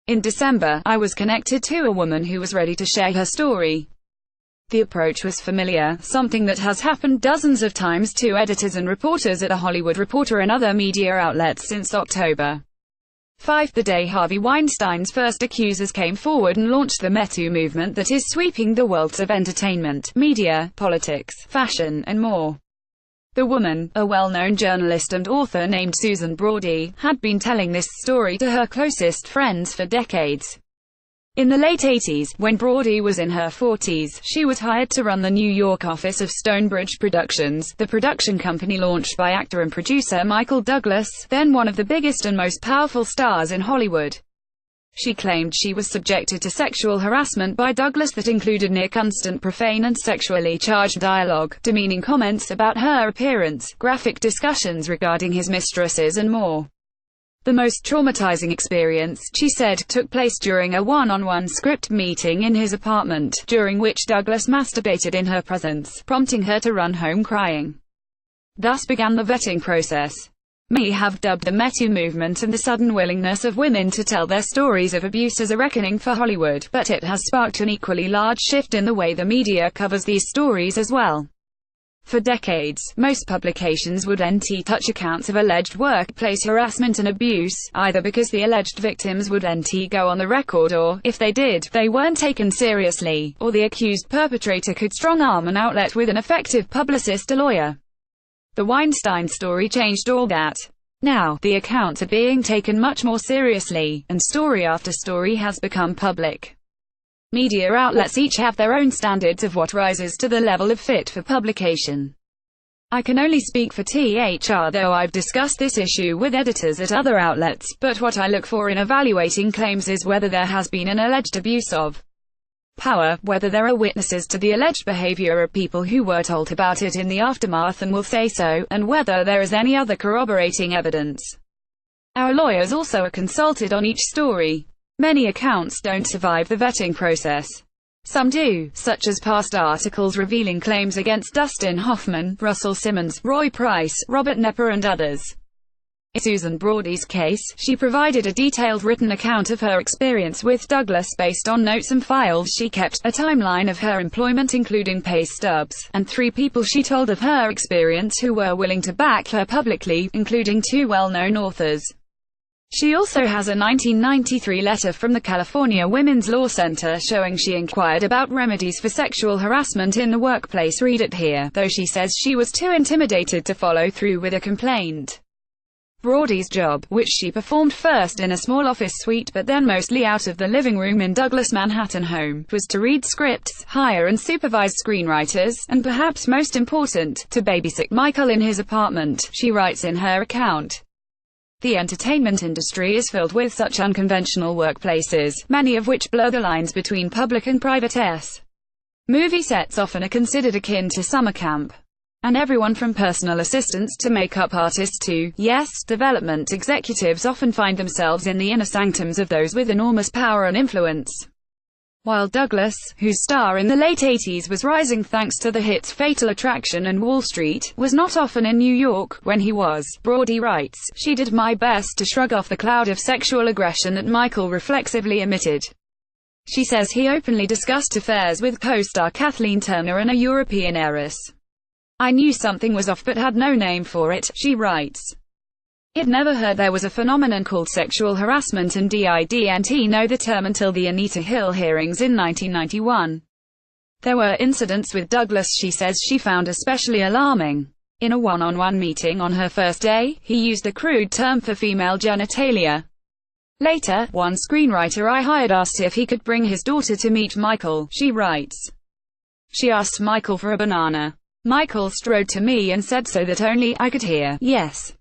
In December, I was connected to a woman who was ready to share her story. The approach was familiar, something that has happened dozens of times to editors and reporters at The Hollywood Reporter and other media outlets since October 5, the day Harvey Weinstein's first accusers came forward and launched the MeToo movement that is sweeping the worlds of entertainment, media, politics, fashion, and more. The woman, a well-known journalist and author named Susan Brody, had been telling this story to her closest friends for decades. In the late 80s, when Brody was in her 40s, she was hired to run the New York office of Stonebridge Productions, the production company launched by actor and producer Michael Douglas, then one of the biggest and most powerful stars in Hollywood. She claimed she was subjected to sexual harassment by Douglas that included near-constant profane and sexually charged dialogue, demeaning comments about her appearance, graphic discussions regarding his mistresses and more. The most traumatizing experience, she said, took place during a one-on-one script meeting in his apartment, during which Douglas masturbated in her presence, prompting her to run home crying. Thus began the vetting process. Many have dubbed the MeToo movement and the sudden willingness of women to tell their stories of abuse as a reckoning for Hollywood, but it has sparked an equally large shift in the way the media covers these stories as well. For decades, most publications would touch accounts of alleged workplace harassment and abuse, either because the alleged victims would go on the record or, if they did, they weren't taken seriously, or the accused perpetrator could strong-arm an outlet with an effective publicist or lawyer. The Weinstein story changed all that. Now, the accounts are being taken much more seriously, and story after story has become public. Media outlets each have their own standards of what rises to the level of fit for publication. I can only speak for THR, though I've discussed this issue with editors at other outlets, but what I look for in evaluating claims is whether there has been an alleged abuse of power, whether there are witnesses to the alleged behavior or people who were told about it in the aftermath and will say so, and whether there is any other corroborating evidence. Our lawyers also are consulted on each story. Many accounts don't survive the vetting process. Some do, such as past articles revealing claims against Dustin Hoffman, Russell Simmons, Roy Price, Robert Knepper and others. In Susan Brody's case, she provided a detailed written account of her experience with Douglas based on notes and files she kept, a timeline of her employment including pay stubs, and 3 people she told of her experience who were willing to back her publicly, including 2 well-known authors. She also has a 1993 letter from the California Women's Law Center showing she inquired about remedies for sexual harassment in the workplace. Read it here, though she says she was too intimidated to follow through with a complaint. Brody's job, which she performed first in a small office suite but then mostly out of the living room in Douglas' Manhattan home, was to read scripts, hire and supervise screenwriters, and perhaps most important, to babysit Michael in his apartment, she writes in her account. The entertainment industry is filled with such unconventional workplaces, many of which blur the lines between public and private. Movie sets often are considered akin to summer camp. And everyone from personal assistants to makeup artists to, yes, development executives often find themselves in the inner sanctums of those with enormous power and influence. While Douglas, whose star in the late 80s was rising thanks to the hits Fatal Attraction and Wall Street, was not often in New York when he was, Brody writes, she did my best to shrug off the cloud of sexual aggression that Michael reflexively emitted. She says he openly discussed affairs with co-star Kathleen Turner and a European heiress. I knew something was off but had no name for it, she writes. I'd never heard there was a phenomenon called sexual harassment and didn't know the term until the Anita Hill hearings in 1991. There were incidents with Douglas she says she found especially alarming. In a one-on-one meeting on her first day, he used a crude term for female genitalia. Later, one screenwriter I hired asked if he could bring his daughter to meet Michael, she writes. She asked Michael for a banana. Michael strode to me and said so that only I could hear, yes.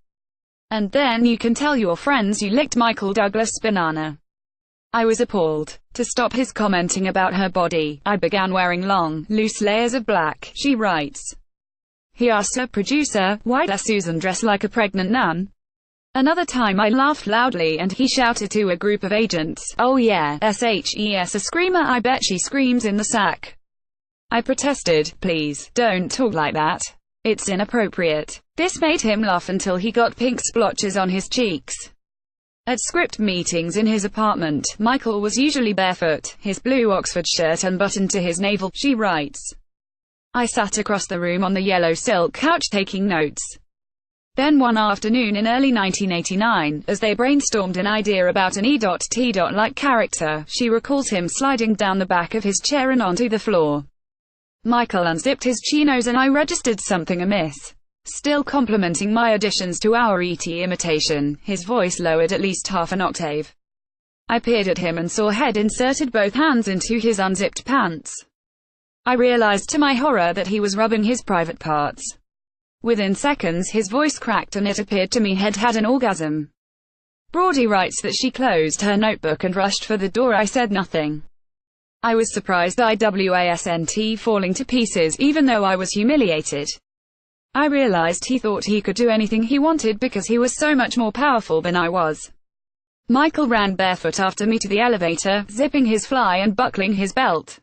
And then you can tell your friends you licked Michael Douglas' banana. I was appalled. To stop his commenting about her body, I began wearing long, loose layers of black, she writes. He asked her producer, why does Susan dress like a pregnant nun? Another time I laughed loudly and he shouted to a group of agents, oh yeah, SHES a screamer, I bet she screams in the sack. I protested, please, don't talk like that. It's inappropriate. This made him laugh until he got pink splotches on his cheeks. At script meetings in his apartment, Michael was usually barefoot, his blue Oxford shirt unbuttoned to his navel, she writes. I sat across the room on the yellow silk couch taking notes. Then one afternoon in early 1989, as they brainstormed an idea about an E.T.like character, she recalls him sliding down the back of his chair and onto the floor. Michael unzipped his chinos and I registered something amiss. Still complimenting my additions to our E.T. imitation, his voice lowered at least half an octave. I peered at him and saw Head inserted both hands into his unzipped pants. I realized to my horror that he was rubbing his private parts. Within seconds his voice cracked and it appeared to me Head had an orgasm. Brody writes that she closed her notebook and rushed for the door. I said nothing. I was surprised I wasn't falling to pieces, even though I was humiliated. I realized he thought he could do anything he wanted because he was so much more powerful than I was. Michael ran barefoot after me to the elevator, zipping his fly and buckling his belt.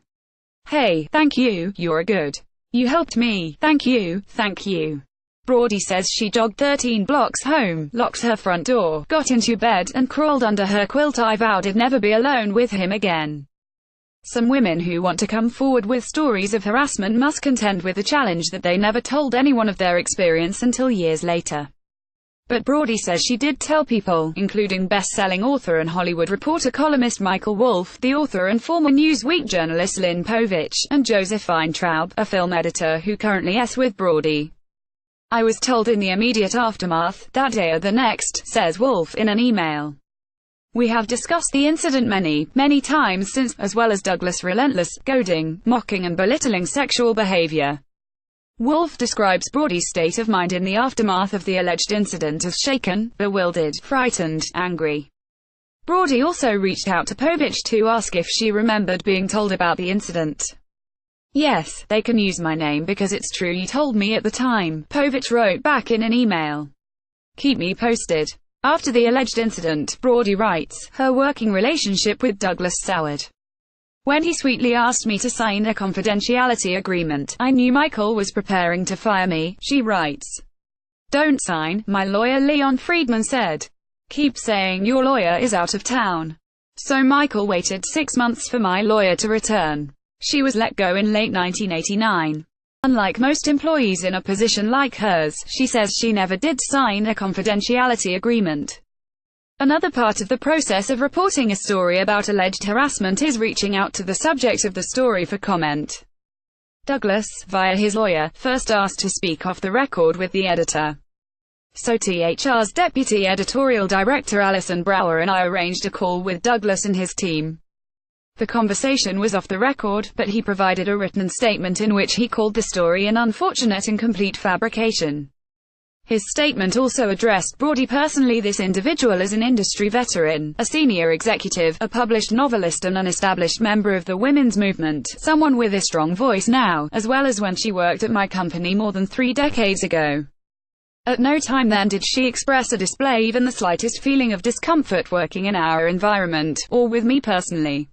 Hey, thank you, you're good. You helped me, thank you, thank you. Brody says she jogged 13 blocks home, locked her front door, got into bed, and crawled under her quilt. I vowed I'd never be alone with him again. Some women who want to come forward with stories of harassment must contend with the challenge that they never told anyone of their experience until years later. But Brody says she did tell people, including best-selling author and Hollywood Reporter columnist Michael Wolff, the author and former Newsweek journalist Lynn Povich, and Josephine Traub, a film editor who currently is with Brody. I was told in the immediate aftermath, that day or the next, says Wolff in an email. We have discussed the incident many times since, as well as Douglas' relentless, goading, mocking and belittling sexual behavior. Wolff describes Brody's state of mind in the aftermath of the alleged incident as shaken, bewildered, frightened, angry. Brody also reached out to Povich to ask if she remembered being told about the incident. Yes, they can use my name because it's true you told me at the time, Povich wrote back in an email. Keep me posted. After the alleged incident, Brody writes, her working relationship with Douglas soured. When he sweetly asked me to sign a confidentiality agreement, I knew Michael was preparing to fire me, she writes. Don't sign, my lawyer Leon Friedman said. Keep saying your lawyer is out of town. So Michael waited 6 months for my lawyer to return. She was let go in late 1989. Unlike most employees in a position like hers, she says she never did sign a confidentiality agreement. Another part of the process of reporting a story about alleged harassment is reaching out to the subject of the story for comment. Douglas, via his lawyer, first asked to speak off the record with the editor. So THR's deputy editorial director Alison Brower and I arranged a call with Douglas and his team. The conversation was off the record, but he provided a written statement in which he called the story an unfortunate and complete fabrication. His statement also addressed Brody personally. This individual is an industry veteran, a senior executive, a published novelist and an established member of the women's movement, someone with a strong voice now, as well as when she worked at my company more than 3 decades ago. At no time then did she express or display even the slightest feeling of discomfort working in our environment, or with me personally.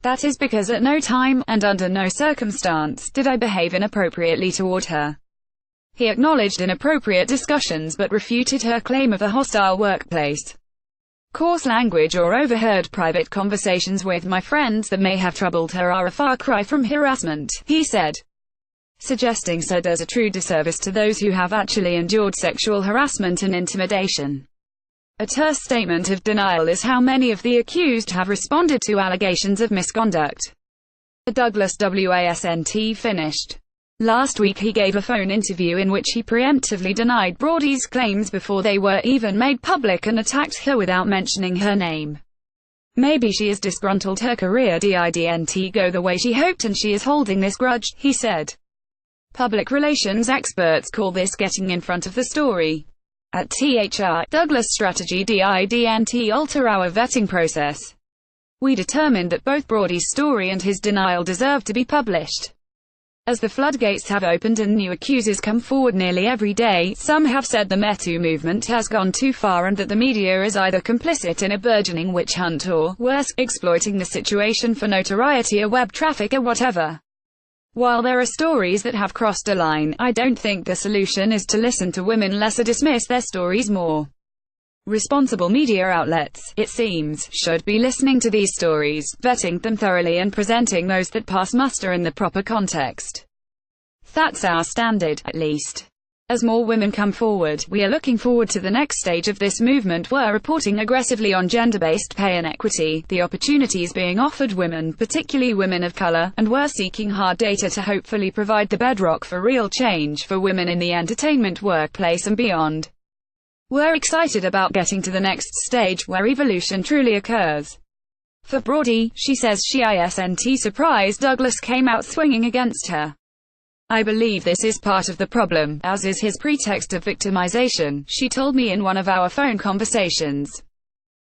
That is because at no time, and under no circumstance, did I behave inappropriately toward her. He acknowledged inappropriate discussions but refuted her claim of a hostile workplace. Coarse language or overheard private conversations with my friends that may have troubled her are a far cry from harassment, he said. Suggesting so does a true disservice to those who have actually endured sexual harassment and intimidation. A terse statement of denial is how many of the accused have responded to allegations of misconduct. The Douglas wasn't finished. Last week he gave a phone interview in which he preemptively denied Brody's claims before they were even made public and attacked her without mentioning her name. Maybe she is disgruntled, her career didn't go the way she hoped and she is holding this grudge, he said. Public relations experts call this getting in front of the story. At THR, Douglas' strategy didn't alter our vetting process. We determined that both Brody's story and his denial deserve to be published. As the floodgates have opened and new accusers come forward nearly every day, some have said the metoo movement has gone too far and that the media is either complicit in a burgeoning witch hunt or, worse, exploiting the situation for notoriety or web traffic or whatever. While there are stories that have crossed a line, I don't think the solution is to listen to women less or dismiss their stories more. Responsible media outlets, it seems, should be listening to these stories, vetting them thoroughly and presenting those that pass muster in the proper context. That's our standard, at least. As more women come forward, we are looking forward to the next stage of this movement. We're reporting aggressively on gender-based pay inequity, the opportunities being offered women, particularly women of color, and we're seeking hard data to hopefully provide the bedrock for real change for women in the entertainment workplace and beyond. We're excited about getting to the next stage, where evolution truly occurs. For Brody, she says she isn't surprised Douglas came out swinging against her. I believe this is part of the problem, as is his pretext of victimization, she told me in one of our phone conversations.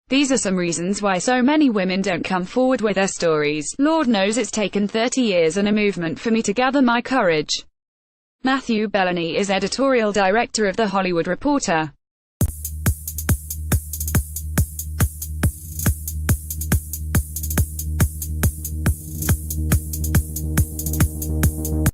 These are some reasons why so many women don't come forward with their stories. Lord knows it's taken 30 years and a movement for me to gather my courage. Matthew Bellany is editorial director of The Hollywood Reporter.